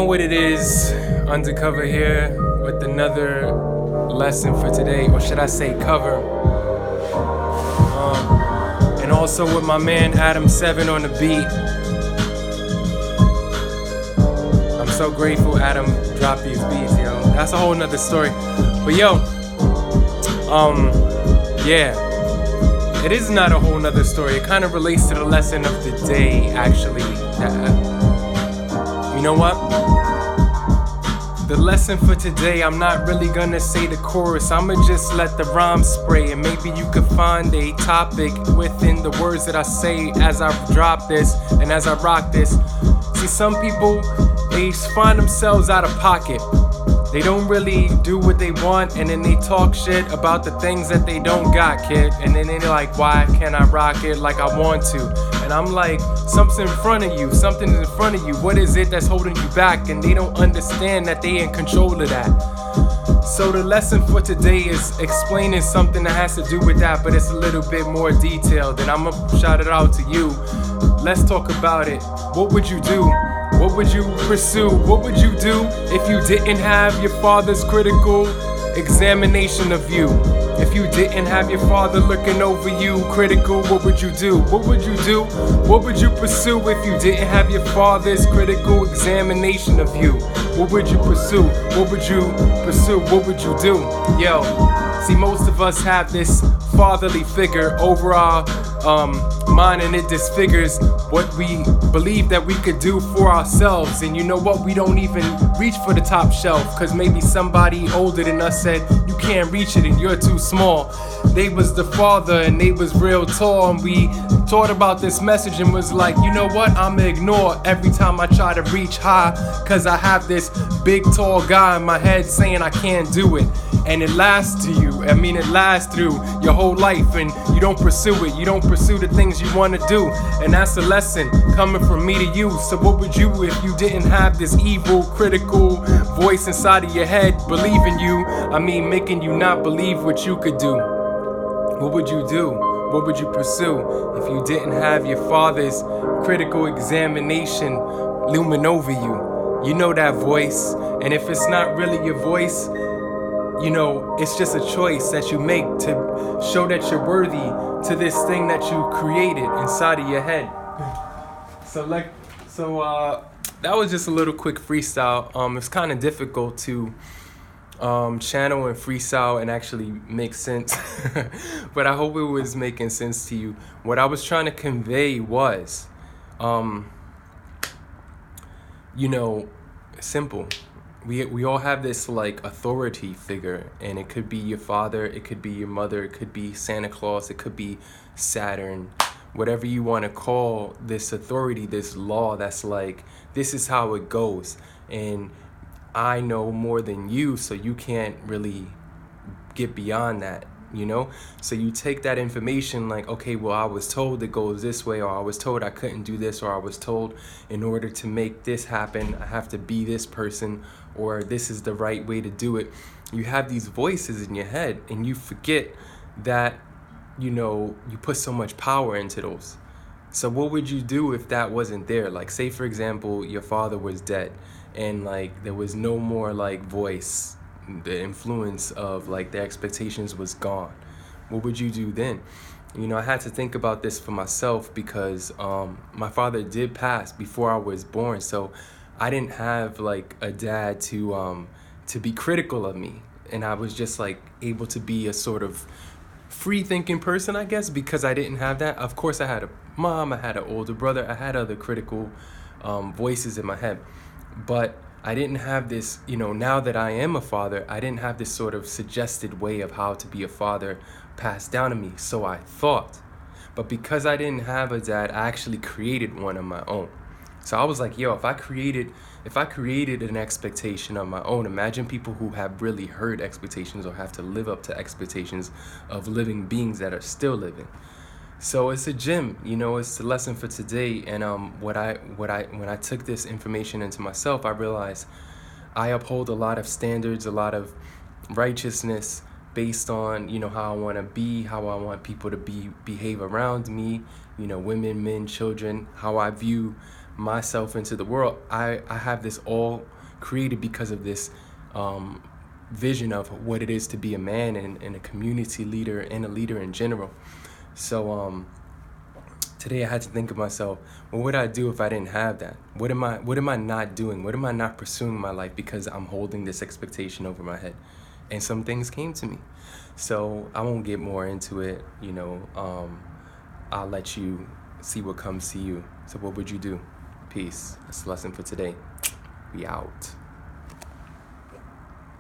what it is, Undercover here with another lesson for today, or should I say cover. And also with my man Adam 7 on the beat. I'm so grateful Adam dropped these beats, yo. That's a whole nother story. But yo, yeah. It is not a whole nother story. It kind of relates to the lesson of the day, actually. You know what? The lesson for today, I'm not really gonna say the chorus. I'ma just let the rhyme spray, and maybe you could find a topic within the words that I say as I drop this and as I rock this. See, some people, they find themselves out of pocket. They don't really do what they want, and then they talk shit about the things that they don't got, kid. And then they're like, why can't I rock it like I want to? And I'm like, something's in front of you, something's in front of you. What is it that's holding you back? And they don't understand that they in control of that. So the lesson for today is explaining something that has to do with that, but it's a little bit more detailed. And I'm gonna shout it out to you. Let's talk about it. What would you do? What would you pursue? What would you do if you didn't have your father's critical examination of you? If you didn't have your father looking over you critical, what would you do? What would you do? What would you pursue if you didn't have your father's critical examination of you? What would you pursue? What would you pursue? What would you do? Yo, see, most of us have this fatherly figure over our mind, and it disfigures what we believe that we could do for ourselves. And you know what? We don't even reach for the top shelf because maybe somebody older than us said you can't reach it and you're too small. They was the father and they was real tall, and we thought about this message and was like, you know what? I'ma ignore every time I try to reach high because I have this big tall guy in my head saying I can't do it. And it lasts to you. I mean, it lasts through your whole life, and you don't pursue it. You don't pursue the things you want to do. And that's the lesson coming from me to you. So what would you if you didn't have this evil, critical voice inside of your head believing you? I mean, making you not believe what you could do. What would you do? What would you pursue if you didn't have your father's critical examination looming over you? You know that voice. And if it's not really your voice, you know, it's just a choice that you make to show that you're worthy to this thing that you created inside of your head. So that was just a little quick freestyle. It's kind of difficult to channel and freestyle and actually make sense, but I hope it was making sense to you. What I was trying to convey was, you know, simple. We all have this like authority figure, and it could be your father, it could be your mother, it could be Santa Claus, it could be Saturn, whatever you want to call this authority, this law that's like, this is how it goes, and I know more than you, so you can't really get beyond that, you know? So you take that information like, okay, well, I was told it goes this way, or I was told I couldn't do this, or I was told in order to make this happen, I have to be this person, or this is the right way to do it. You have these voices in your head, and you forget that, you know, you put so much power into those. So what would you do if that wasn't there? Like, say, for example, your father was dead, and like there was no more like voice, the influence of like the expectations was gone. What would you do then? You know, I had to think about this for myself because my father did pass before I was born, so I didn't have like a dad to be critical of me, and I was just like able to be a sort of free thinking person, I guess, because I didn't have that. Of course, I had a mom, I had an older brother, I had other critical voices in my head, but I didn't have this, you know, now that I am a father, I didn't have this sort of suggested way of how to be a father passed down to me, so I thought. But because I didn't have a dad, I actually created one of my own. So I was like, yo, if I created an expectation of my own, imagine people who have really heard expectations or have to live up to expectations of living beings that are still living. So it's a gem, you know, it's the lesson for today. And when I took this information into myself, I realized I uphold a lot of standards, a lot of righteousness based on, you know, how I want to be, how I want people to behave around me, you know, women, men, children, how I view myself into the world. I have this all created because of this vision of what it is to be a man and a community leader and a leader in general. So today I had to think of myself, what would I do if I didn't have that? What am I not doing? What am I not pursuing in my life because I'm holding this expectation over my head? And some things came to me. So I won't get more into it, I'll let you see what comes to you. So what would you do? Peace. That's the lesson for today. We out.